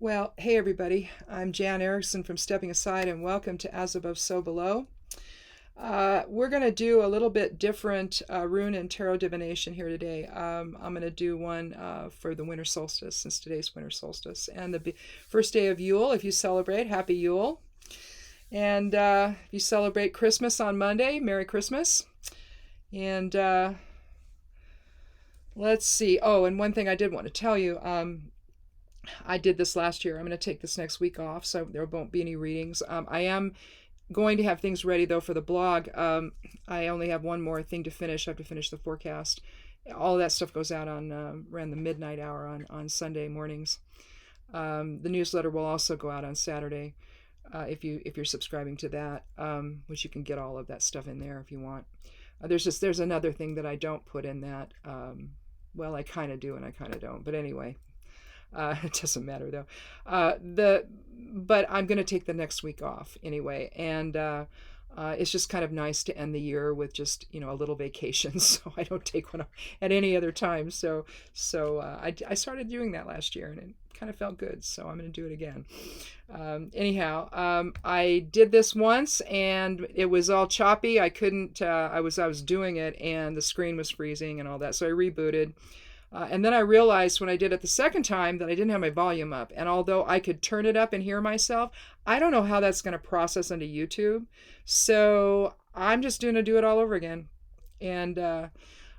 Well, hey everybody, I'm Jan Erickson from Stepping Aside, and welcome to As Above, So Below. We're going to do a little bit different rune and tarot divination here today. I'm going to do one for the winter solstice, since today's winter solstice, and the first day of Yule. If you celebrate, happy Yule. And if you celebrate Christmas on Monday, Merry Christmas. And let's see. Oh, and one thing I did want to tell you. I did this last year. I'm going to take this next week off, so there won't be any readings. I am going to have things ready, though, for the blog. I only have one more thing to finish. I have to finish the forecast. All of that stuff goes out on around the midnight hour on Sunday mornings. The newsletter will also go out on Saturday if you're subscribing to that, which you can get all of that stuff in there if you want. There's another thing that I don't put in that. Well, I kind of do and I kind of don't. But anyway. It doesn't matter though. But I'm going to take the next week off anyway, and it's just kind of nice to end the year with just a little vacation. So I don't take one at any other time. So I started doing that last year, and it kind of felt good. So I'm going to do it again. Anyhow, I did this once, and it was all choppy. I couldn't. I was doing it, and the screen was freezing and all that. So I rebooted. And then I realized when I did it the second time that I didn't have my volume up. And although I could turn it up and hear myself, I don't know how that's going to process onto YouTube. So I'm just going to do it all over again. And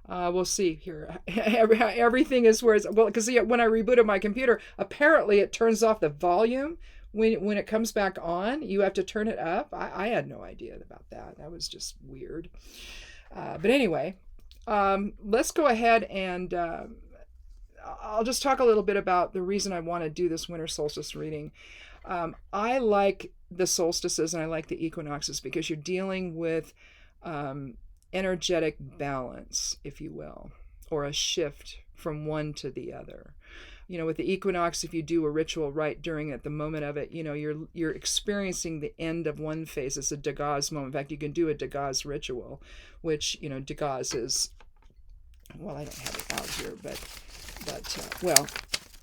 we'll see here. Everything is where it's... Well, because when I rebooted my computer, apparently it turns off the volume. When it comes back on, you have to turn it up. I had no idea about that. That was just weird. But anyway... let's go ahead and I'll just talk a little bit about the reason I want to do this winter solstice reading. I like the solstices and I like the equinoxes because you're dealing with energetic balance, if you will, or a shift from one to the other. With the equinox, if you do a ritual right during it, the moment of it, you're experiencing the end of one phase. It's a Dagaz moment. In fact, you can do a Dagaz ritual, which, Dagaz is, well, I don't have it out here, but well,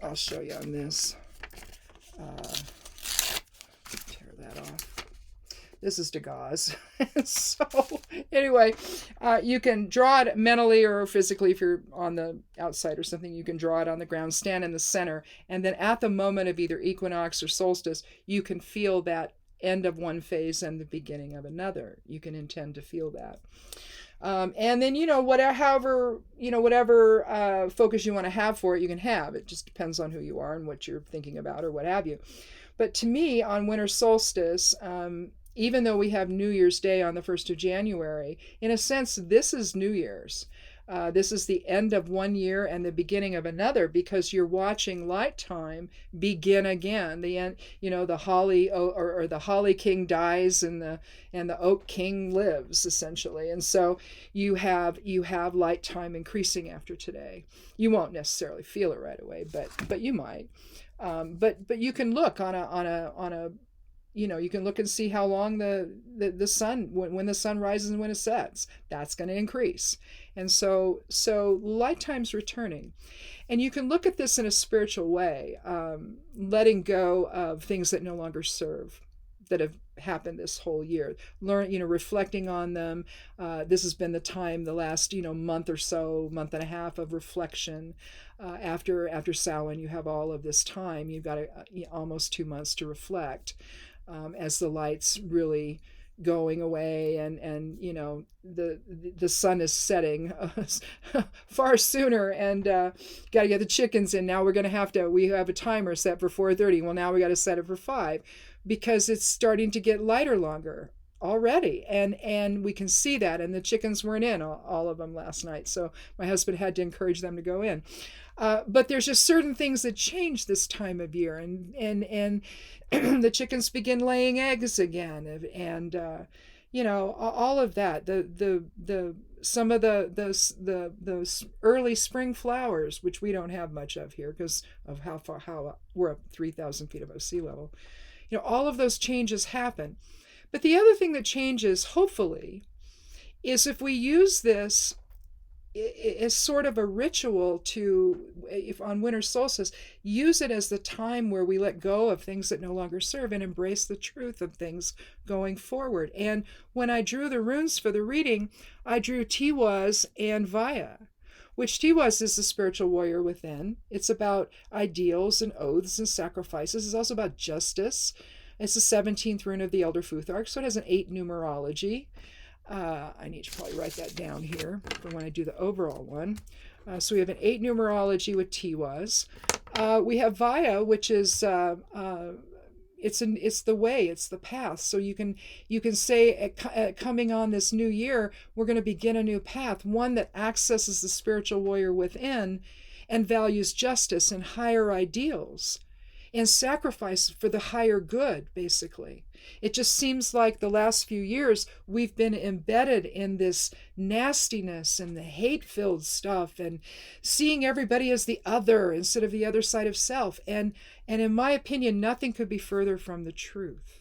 I'll show you on this. Tear that off. This is Dagaz. So anyway, you can draw it mentally or physically. If you're on the outside or something, you can draw it on the ground, stand in the center. And then at the moment of either equinox or solstice, you can feel that end of one phase and the beginning of another. You can intend to feel that. And then, whatever focus you want to have for it, you can have. It just depends on who you are and what you're thinking about or what have you. But to me, on winter solstice, even though we have New Year's Day on the 1st of January, in a sense, this is New Year's. This is the end of one year and the beginning of another because you're watching light time begin again. The end, the holly or the holly king dies and the oak king lives essentially. And so you have light time increasing after today. You won't necessarily feel it right away, but you might. But you can look on a you can look and see how long the sun, when the sun rises and when it sets, that's going to increase. And so light time's returning. And you can look at this in a spiritual way, letting go of things that no longer serve, that have happened this whole year. Reflecting on them. This has been the time, the last, month or so, month and a half of reflection. After Samhain, you have all of this time. You've got almost 2 months to reflect. As the light's really going away and the sun is setting far sooner, and got to get the chickens in. Now we have a timer set for 4:30. Well, now we got to set it for 5 because it's starting to get lighter longer already, and we can see that. And the chickens weren't in, all of them, last night, so my husband had to encourage them to go in. But there's just certain things that change this time of year, and the chickens begin laying eggs again, and all of that. Some of those early spring flowers, which we don't have much of here because of how we're up 3,000 feet above sea level. All of those changes happen. But the other thing that changes, hopefully, is if we use this is sort of a ritual to, if on winter solstice, use it as the time where we let go of things that no longer serve and embrace the truth of things going forward. And when I drew the runes for the reading, I drew Tiwaz and Vaya, which Tiwaz is the spiritual warrior within. It's about ideals and oaths and sacrifices. It's also about justice. It's the 17th rune of the Elder Futhark, so it has an 8 numerology. I need to probably write that down here for when I do the overall one. So we have an 8 numerology with Tiwaz. We have Vaya, which is it's the way, it's the path. So you can say coming on this new year, we're going to begin a new path, one that accesses the spiritual warrior within and values justice and higher ideals and sacrifice for the higher good, basically. It just seems like the last few years we've been embedded in this nastiness and the hate-filled stuff and seeing everybody as the other instead of the other side of self. And in my opinion, nothing could be further from the truth.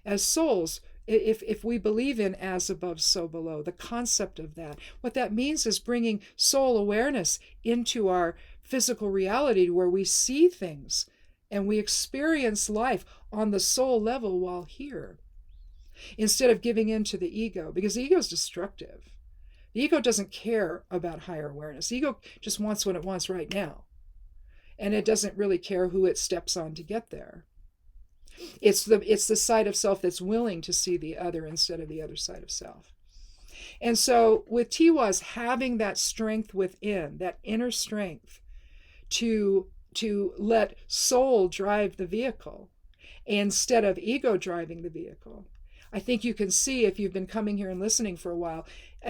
As souls, if we believe in as above, so below, the concept of that, what that means is bringing soul awareness into our physical reality where we see things and we experience life on the soul level while here, instead of giving in to the ego, because the ego is destructive. The ego doesn't care about higher awareness. The ego just wants what it wants right now, and it doesn't really care who it steps on to get there. It's the side of self that's willing to see the other instead of the other side of self. And so with Tiwaz having that strength within, that inner strength to let soul drive the vehicle instead of ego driving the vehicle. I think you can see, if you've been coming here and listening for a while,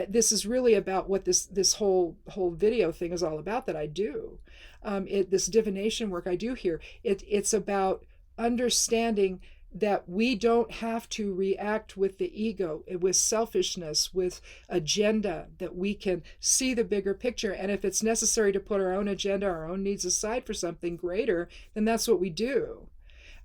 this is really about what this whole video thing is all about that I do. This divination work I do here, it's about understanding that we don't have to react with the ego, with selfishness, with agenda, that we can see the bigger picture. And if it's necessary to put our own agenda, our own needs aside for something greater, then that's what we do.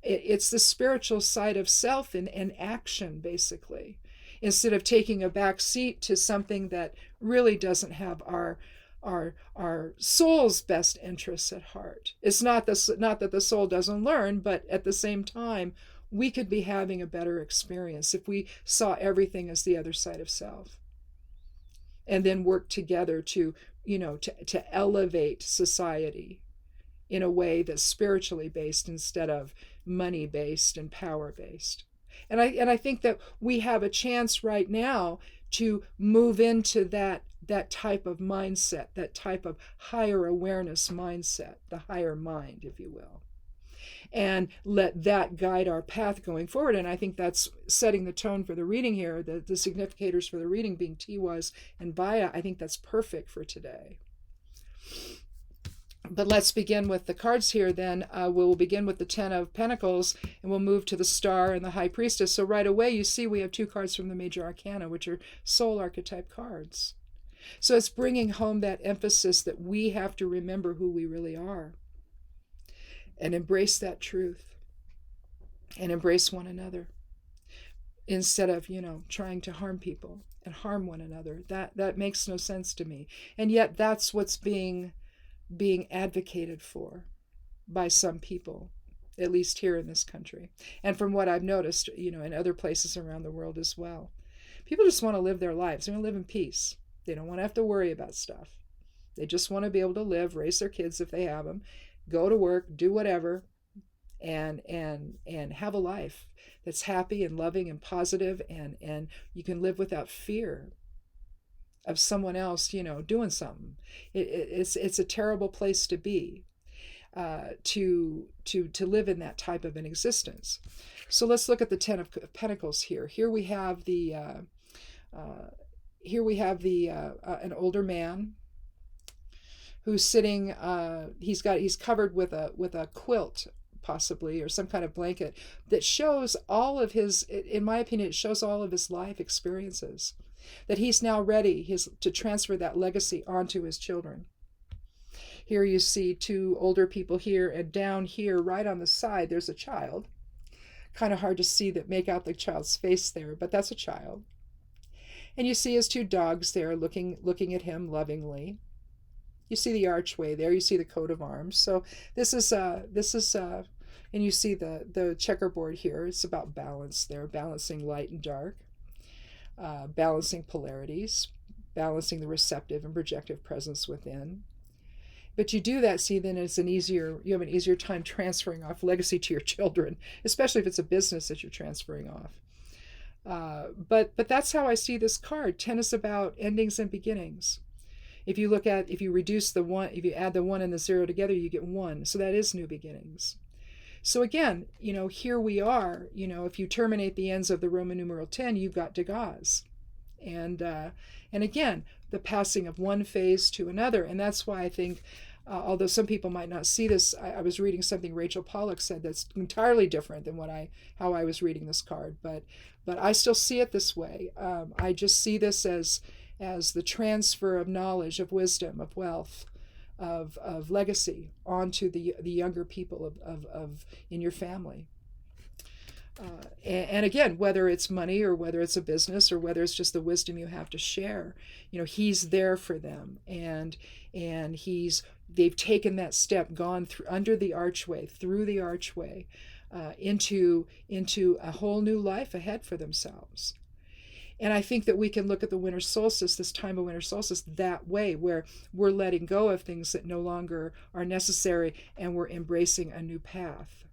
It's the spiritual side of self in action, basically, instead of taking a back seat to something that really doesn't have our soul's best interests at heart. It's not that the soul doesn't learn, but at the same time, we could be having a better experience if we saw everything as the other side of self, and then work together to elevate society in a way that's spiritually based instead of money based and power based. And I think that we have a chance right now to move into that type of mindset, that type of higher awareness mindset, the higher mind, if you will, and let that guide our path going forward. And I think that's setting the tone for the reading here, the significators for the reading being Tiwaz and Vaya. I think that's perfect for today. But let's begin with the cards here then. We'll begin with the 10 of Pentacles, and we'll move to the Star and the High Priestess. So right away, you see we have 2 cards from the Major Arcana, which are soul archetype cards. So it's bringing home that emphasis that we have to remember who we really are and embrace that truth and embrace one another instead of, trying to harm people and harm one another. That makes no sense to me. And yet that's what's being advocated for by some people, at least here in this country. And from what I've noticed, in other places around the world as well. People just want to live their lives. They want to live in peace. They don't want to have to worry about stuff. They just want to be able to live, raise their kids if they have them, go to work, do whatever, and have a life that's happy and loving and positive, and you can live without fear of someone else, doing something. It's a terrible place to be, to live in that type of an existence. So let's look at the 10 of Pentacles here. Here we have an older man who's sitting. He's covered with a quilt, possibly, or some kind of blanket that shows all of his. In my opinion, it shows all of his life experiences. That he's now ready to transfer that legacy onto his children. Here you see 2 older people here, and down here, right on the side, there's a child. Kind of hard to see make out the child's face there, but that's a child. And you see his two dogs there looking at him lovingly. You see the archway there. You see the coat of arms. So this is and you see the checkerboard here. It's about balance there, balancing light and dark, balancing polarities, balancing the receptive and projective presence within. But you do that, see, then you have an easier time transferring off legacy to your children, especially if it's a business that you're transferring off. But that's how I see this card. 10 is about endings and beginnings. If you reduce the one, if you add the 1 and the 0 together, you get 1. So that is new beginnings. So again, here we are, if you terminate the ends of the Roman numeral 10, you've got Degas. And again, the passing of one phase to another. And that's why I think, although some people might not see this, I was reading something Rachel Pollack said that's entirely different than how I was reading this card. But I still see it this way. I just see this as the transfer of knowledge, of wisdom, of wealth, of legacy onto the younger people of in your family. And again, whether it's money or whether it's a business or whether it's just the wisdom you have to share, he's there for them, and they've taken that step, gone through under the archway, through the archway, into a whole new life ahead for themselves. And I think that we can look at the winter solstice, this time of winter solstice, that way, where we're letting go of things that no longer are necessary and we're embracing a new path.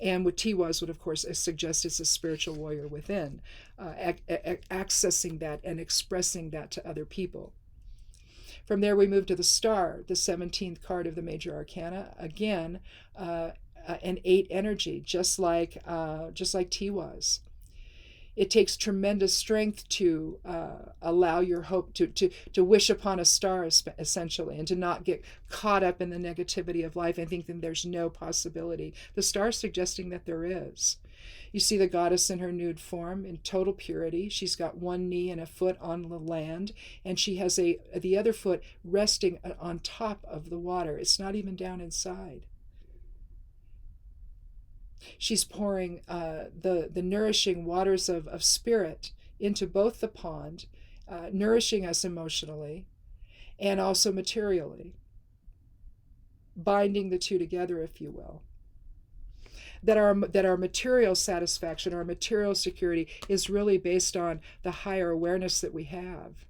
And what Tiwaz would, of course, suggest is a spiritual warrior within, accessing that and expressing that to other people. From there, we move to the star, the 17th card of the major arcana. Again, an 8 energy, just like Tiwaz. It takes tremendous strength to allow your hope to wish upon a star, essentially, and to not get caught up in the negativity of life and think that there's no possibility. The star is suggesting that there is. You see the goddess in her nude form in total purity. She's got one knee and a foot on the land, and she has the other foot resting on top of the water. It's not even down inside. She's pouring the nourishing waters of spirit into both the pond, nourishing us emotionally and also materially, binding the two together, if you will. That our material satisfaction, our material security is really based on the higher awareness that we have.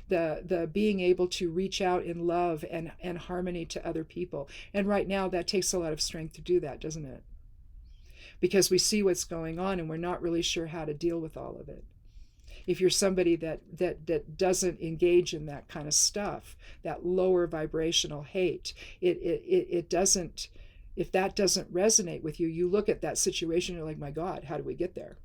The being able to reach out in love and harmony to other people. And right now that takes a lot of strength to do that, doesn't it? Because we see what's going on and we're not really sure how to deal with all of it. If you're somebody that doesn't engage in that kind of stuff, that lower vibrational hate, it doesn't, if that doesn't resonate with you, you look at that situation and you're like, my God, how do we get there?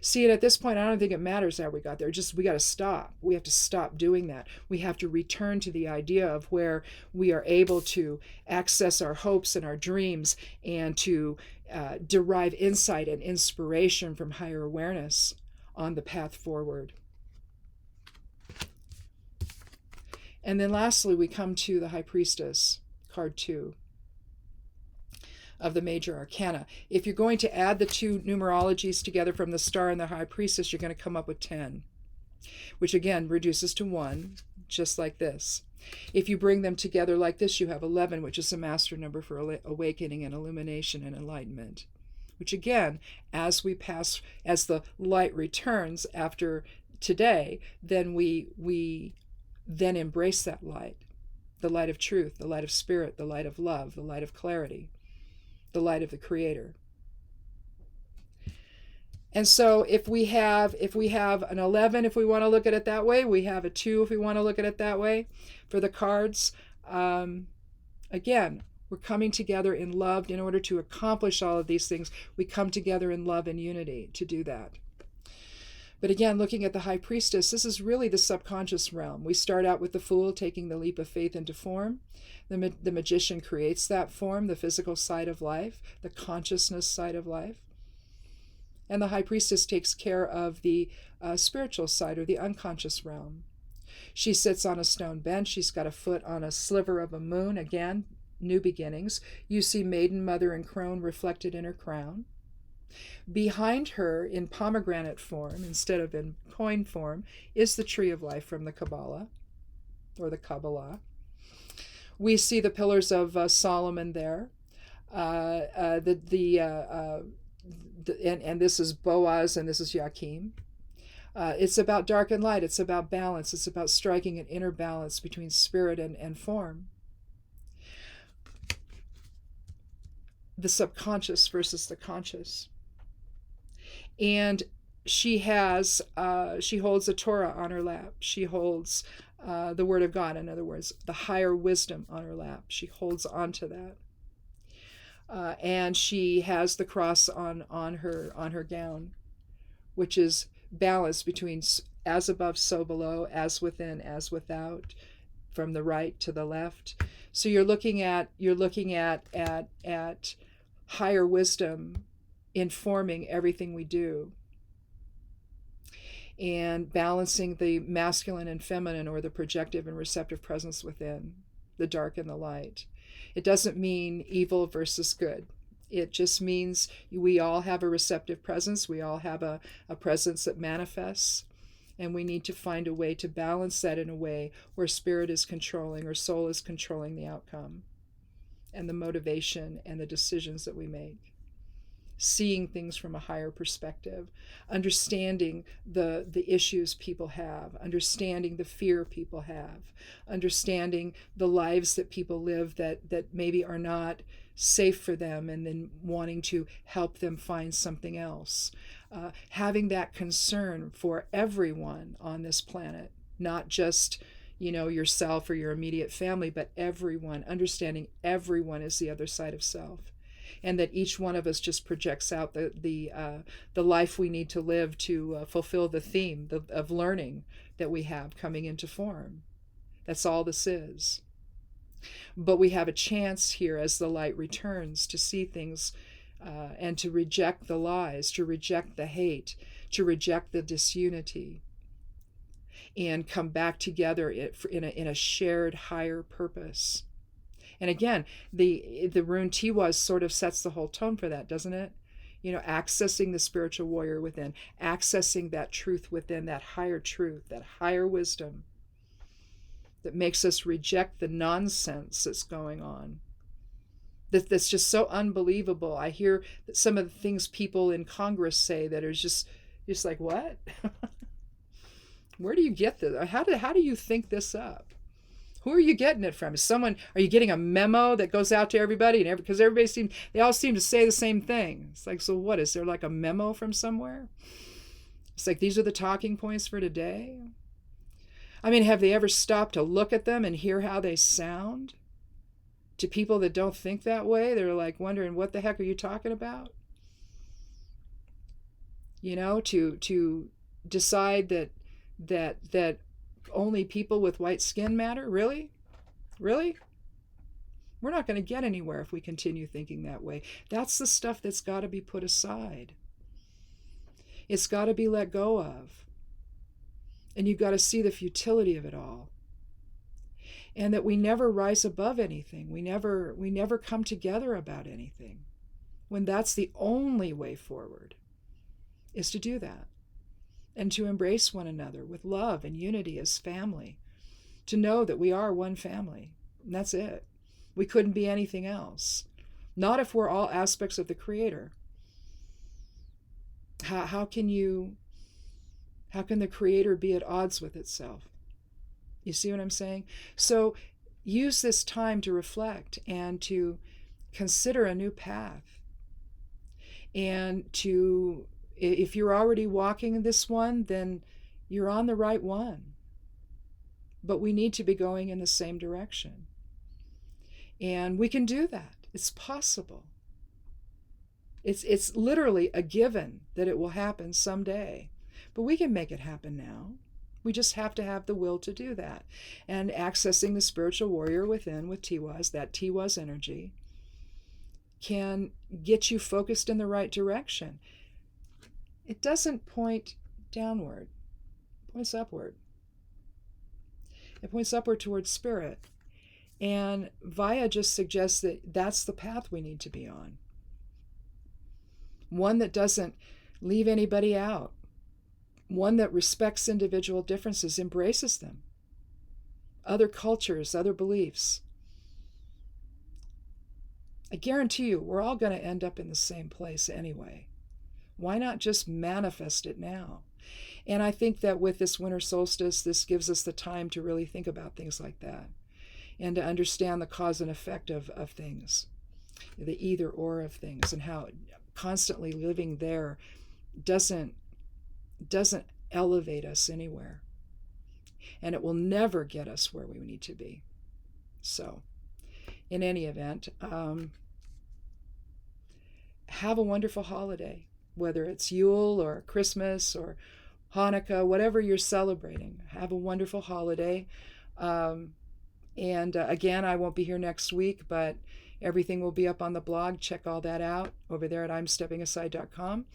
See, and at this point, I don't think it matters how we got there. We got to stop. We have to stop doing that. We have to return to the idea of where we are able to access our hopes and our dreams and to derive insight and inspiration from higher awareness on the path forward. And then lastly, we come to the High Priestess, card 2. Of the major arcana. If you're going to add the two numerologies together from the star and the High Priestess, you're going to come up with 10, which again reduces to 1, just like this. If you bring them together like this, you have 11, which is a master number for awakening and illumination and enlightenment, which again, as the light returns after today, then we then embrace that light, the light of truth, the light of spirit, the light of love, the light of clarity, the light of the Creator. And so if we have an 11, if we want to look at it that way, we have a 2 if we want to look at it that way for the cards. Again, we're coming together in love in order to accomplish all of these things. We come together in love and unity to do that. But again, looking at the High Priestess, this is really the subconscious realm. We start out with the Fool taking the leap of faith into form. The Magician creates that form, the physical side of life, the consciousness side of life. And the High Priestess takes care of the spiritual side, or the unconscious realm. She sits on a stone bench. She's got a foot on a sliver of a moon. Again, new beginnings. You see Maiden, Mother, and Crone reflected in her crown. Behind her, in pomegranate form instead of in coin form, is the tree of life from the Kabbalah, or the Kabbalah. We see the pillars of Solomon there. And this is Boaz and this is Joachim. It's about dark and light. It's about balance. It's about striking an inner balance between spirit and form. The subconscious versus the conscious. And she holds a Torah on her lap. She holds the Word of God, in other words, the higher wisdom on her lap. She holds on to that. And she has the cross on her gown, which is balance between as above, so below, as within, as without, from the right to the left. So you're looking at higher wisdom informing everything we do, and balancing the masculine and feminine, or the projective and receptive presence within, the dark and the light. It doesn't mean evil versus good. It just means we all have a receptive presence. We all have a presence that manifests, and we need to find a way to balance that in a way where spirit is controlling, or soul is controlling the outcome and the motivation and the decisions that we make. Seeing things from a higher perspective, understanding the issues people have, understanding the fear people have, understanding the lives that people live that maybe are not safe for them, and then wanting to help them find something else. Having that concern for everyone on this planet, not just yourself or your immediate family, but everyone, understanding everyone is the other side of self. And that each one of us just projects out the life we need to live to fulfill the theme of learning that we have coming into form. That's all this is. But we have a chance here, as the light returns, to see things and to reject the lies, to reject the hate, to reject the disunity, and come back together in a shared higher purpose. And again, the rune Tiwaz sort of sets the whole tone for that, doesn't it? Accessing the spiritual warrior within, accessing that truth within, that higher truth, that higher wisdom that makes us reject the nonsense that's going on. That's just so unbelievable. I hear that some of the things people in Congress say that are just like, what? Where do you get this? How do you think this up? Who are you getting it from? Are you getting a memo that goes out to everybody? And because they all seem to say the same thing. It's like, so what? Is there like a memo from somewhere? It's like, these are the talking points for today. I mean, have they ever stopped to look at them and hear how they sound? To people that don't think that way, they're like wondering, what the heck are you talking about? To decide that only people with white skin matter? Really? We're not going to get anywhere if we continue thinking that way. That's the stuff that's got to be put aside. It's got to be let go of. And you've got to see the futility of it all. And that we never rise above anything. We never come together about anything. When that's the only way forward, is to do that. And to embrace one another with love and unity as family. To know that we are one family. And that's it. We couldn't be anything else. Not if we're all aspects of the Creator. How can the Creator be at odds with itself? You see what I'm saying? So use this time to reflect and to consider a new path. And if you're already walking this one, then you're on the right one. But we need to be going in the same direction. And we can do that. It's possible. It's literally a given that it will happen someday. But we can make it happen now. We just have to have the will to do that. And accessing the spiritual warrior within with Tiwaz, that Tiwaz energy, can get you focused in the right direction. It doesn't point downward. It points upward. It points upward towards spirit. And Vaya just suggests that that's the path we need to be on. one that doesn't leave anybody out, one that respects individual differences, embraces them, other cultures, other beliefs. I guarantee you, we're all going to end up in the same place anyway. Why not just manifest it now? And I think that with this winter solstice, this gives us the time to really think about things like that and to understand the cause and effect of things, the either or of things, and how constantly living there doesn't elevate us anywhere. And it will never get us where we need to be. So, in any event, have a wonderful holiday, whether it's Yule or Christmas or Hanukkah, whatever you're celebrating. Have a wonderful holiday. Again, I won't be here next week, but everything will be up on the blog. Check all that out over there at imsteppingaside.com.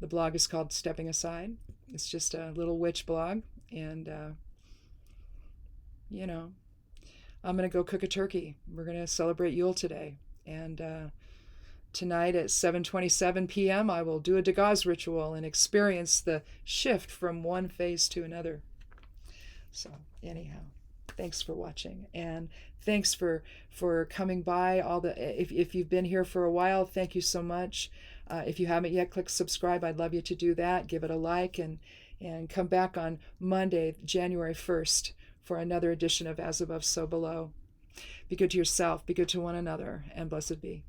The blog is called Stepping Aside. It's just a little witch blog. And, I'm going to go cook a turkey. We're going to celebrate Yule today. And tonight at 7:27 p.m., I will do a Dagaz ritual and experience the shift from one phase to another. So anyhow, thanks for watching, and thanks for coming by. If you've been here for a while, thank you so much. If you haven't yet, click subscribe. I'd love you to do that. Give it a like, and come back on Monday, January 1st, for another edition of As Above, So Below. Be good to yourself, be good to one another, and blessed be.